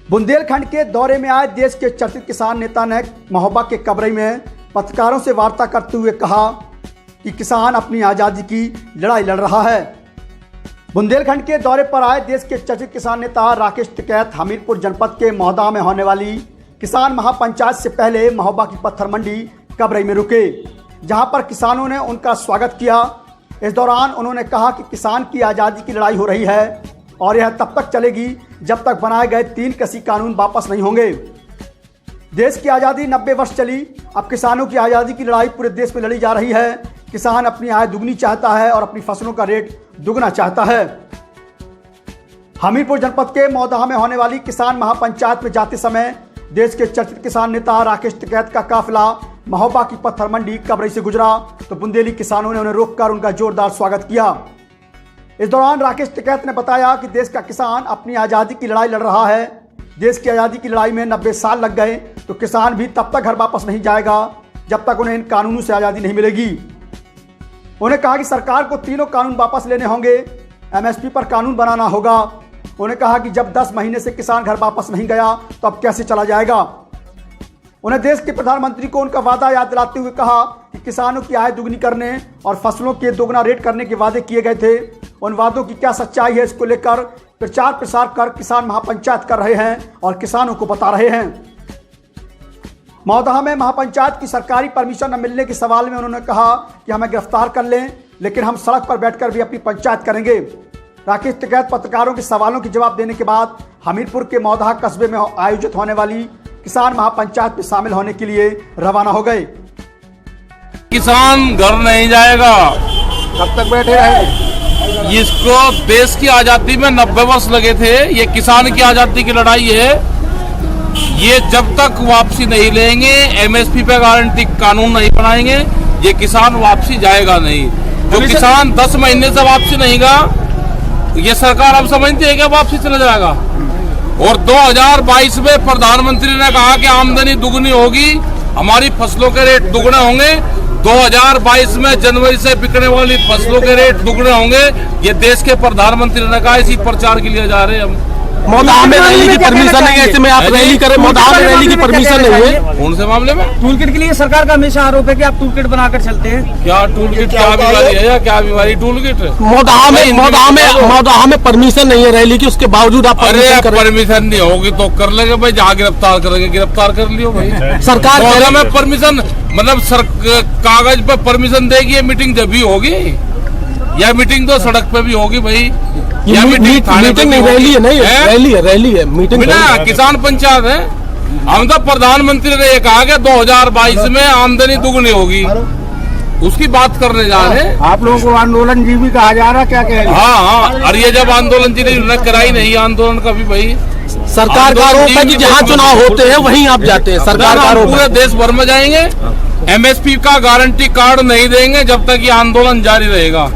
बुंदेलखंड के दौरे में आए देश के चर्चित किसान नेता ने महोबा के कबरई में पत्रकारों से वार्ता करते हुए कहा कि किसान अपनी आज़ादी की लड़ाई लड़ रहा है। बुंदेलखंड के दौरे पर आए देश के चर्चित किसान नेता राकेश टिकैत हमीरपुर जनपद के मौदा में होने वाली किसान महापंचायत से पहले महोबा की पत्थर मंडी कबरई में रुके, जहां पर किसानों ने उनका स्वागत किया। इस दौरान उन्होंने कहा कि किसान की आज़ादी की लड़ाई हो रही है और यह तब तक चलेगी जब तक बनाए गए 3 कृषि कानून वापस नहीं होंगे। देश की आज़ादी 90 वर्ष चली, अब किसानों की आज़ादी की लड़ाई पूरे देश में लड़ी जा रही है। किसान अपनी आय दुगनी चाहता है और अपनी फसलों का रेट दुगना चाहता है। हमीरपुर जनपद के मौदा में होने वाली किसान महापंचायत में जाते समय देश के चर्चित किसान नेता राकेश टिकैत का काफिला महोबा की पत्थर मंडी कबरई से गुजरा तो बुंदेली किसानों ने उन्हें रोककर उनका जोरदार स्वागत किया। इस दौरान राकेश टिकैत ने बताया कि देश का किसान अपनी आज़ादी की लड़ाई लड़ रहा है। देश की आज़ादी की लड़ाई में 90 साल लग गए तो किसान भी तब तक घर वापस नहीं जाएगा जब तक उन्हें इन कानूनों से आज़ादी नहीं मिलेगी। उन्होंने कहा कि सरकार को तीनों कानून वापस लेने होंगे, MSP पर कानून बनाना होगा। उन्होंने कहा कि जब 10 महीने से किसान घर वापस नहीं गया तो अब कैसे चला जाएगा। उन्हें देश के प्रधानमंत्री को उनका वादा याद दिलाते हुए कहा कि किसानों की आय दुगनी करने और फसलों के दोगुना रेट करने के वादे किए गए थे। उन वादों की क्या सच्चाई है, इसको लेकर प्रचार प्रसार कर किसान महापंचायत कर रहे हैं और किसानों को बता रहे हैं। मौदा में महापंचायत की सरकारी परमिशन न मिलने के सवाल में उन्होंने कहा कि हमें गिरफ्तार कर लें, लेकिन हम सड़क पर बैठकर भी अपनी पंचायत करेंगे। राकेश टिकैत पत्रकारों के सवालों के जवाब देने के बाद हमीरपुर के मौदा कस्बे में आयोजित होने वाली किसान महापंचायत में शामिल होने के लिए रवाना हो गए। किसान घर नहीं जाएगा, कब तक बैठे रहे? इसको देश की आजादी में 90 वर्ष लगे थे। ये किसान की आजादी की लड़ाई है। ये जब तक वापसी नहीं लेंगे, MSP पे गारंटी कानून नहीं बनाएंगे, ये किसान वापसी जाएगा नहीं। जो किसान 10 महीने से वापसी नहीं गया, ये सरकार अब समझती है कि वापसी चला जाएगा। और 2022 में प्रधानमंत्री ने कहा कि आमदनी दुगनी होगी, हमारी फसलों के रेट दुगने होंगे। 2022 में जनवरी से बिकने वाली फसलों के रेट दुगने होंगे। ये देश के प्रधानमंत्री ने कहा, इसी प्रचार के लिए जा रहे हैं हम। मौदा में रैली की परमिशन नहीं है, ऐसे में आप रैली करें? मौदा में रैली की परमिशन नहीं है। कौन से मामले में? टूल किट के लिए सरकार का हमेशा आरोप है कि आप टूल किट बनाकर चलते हैं। क्या टूल किट, क्या बीमारी है या क्या बीमारी टूल किट? मौदा में परमिशन नहीं है रैली की, उसके बावजूद आप परमिशन नहीं होगी तो कर लेंगे भाई, जहाँ गिरफ्तार करेंगे गिरफ्तार कर लियो भाई। सरकार में परमिशन मतलब कागज पर परमिशन देगी, मीटिंग जब भी होगी, या मीटिंग तो सड़क पे भी होगी भाई, या मीटिंग नहीं, रैली है, नहीं रैली है मीटिंग बिना किसान पंचायत है। हम तो प्रधानमंत्री ने ये कहा कि 2022 में आमदनी दुगनी होगी, उसकी बात करने जा रहे हैं। आप लोगों को आंदोलन जी भी कहा जा रहा, क्या कह रहे हैं? हाँ, और ये जब आंदोलन जी ने कराई नहीं आंदोलन का भी भाई, सरकार का आरोप है कि जहाँ चुनाव होते हैं वहीं आप जाते हैं। सरकार का आरोप पूरे देश भर में जाएंगे, MSP का गारंटी कार्ड नहीं देंगे जब तक ये आंदोलन जारी रहेगा।